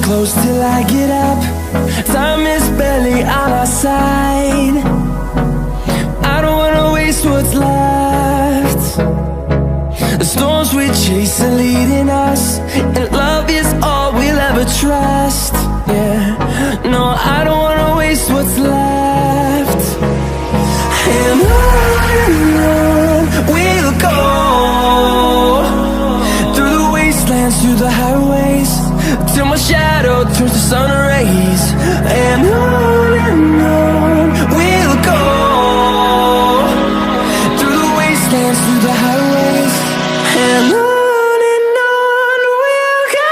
close till I get up. Time is barely on our side. I don't wanna waste what's left. The storms we chase are leading us, and love is all we'll ever trust. Yeah, no, I don't wanna waste what's left. And on we'll go, through the wastelands, through the highways, till my shadow turns to sun rays. And on we'll go, through the wastelands, through the highways, and on we'll go.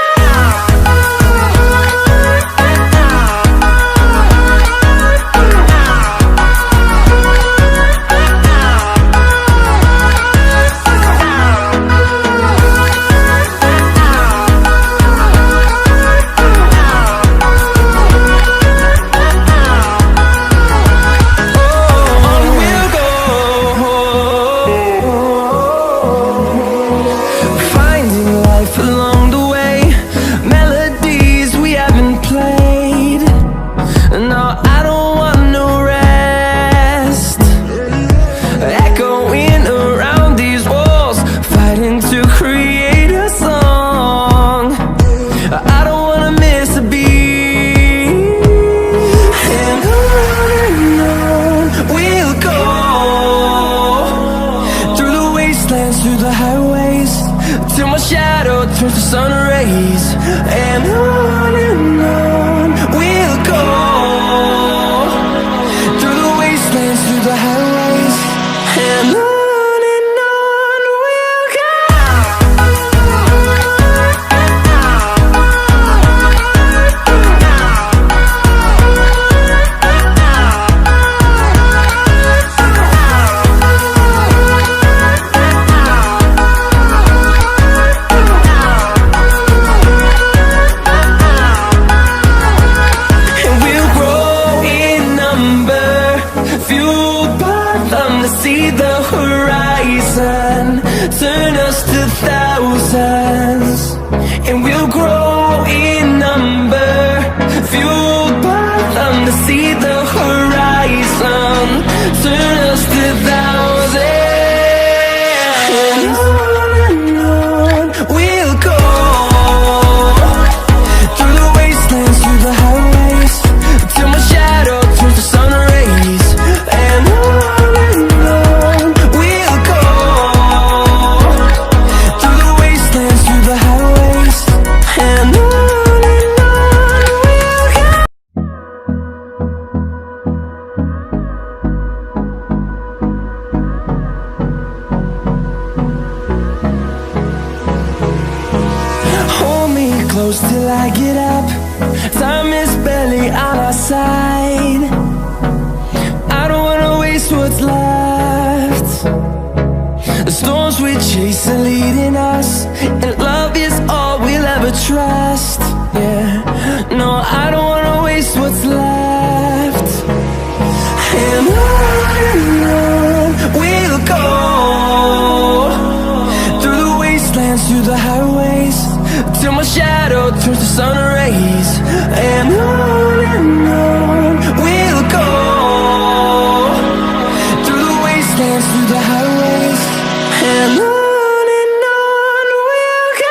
Through the highways, till my shadow turns to sun rays. And on we'll go, through the wastelands, through the highways, and on we'll go. See the horizon, turn us to thousands, and we'll grow in number, fueled by them. To see the horizon, turn us to thousands, and on we'll go, through the wastelands, through the highways, till my shadow turns to sun rays. And close till I get up. Time is barely on our side. I don't wanna waste what's left. The storms we chase are leading us, and love is all we'll ever trust. Yeah, no, I don't wanna waste what's left. And on we'll go, through the wastelands, through the highways, till my shadow turns to sun rays. And on we'll go, through the wastelands, through the highways, and on we'll go.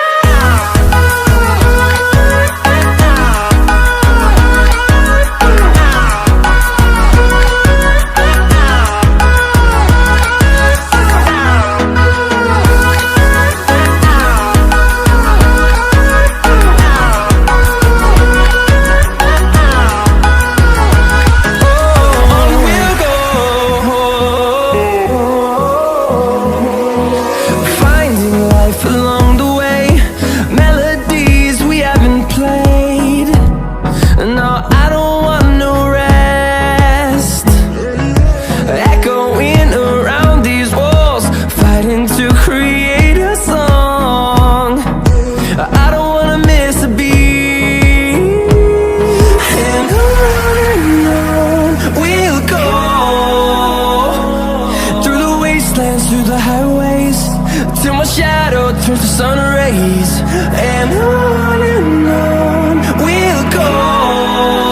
turns to sun rays, and on we'll go.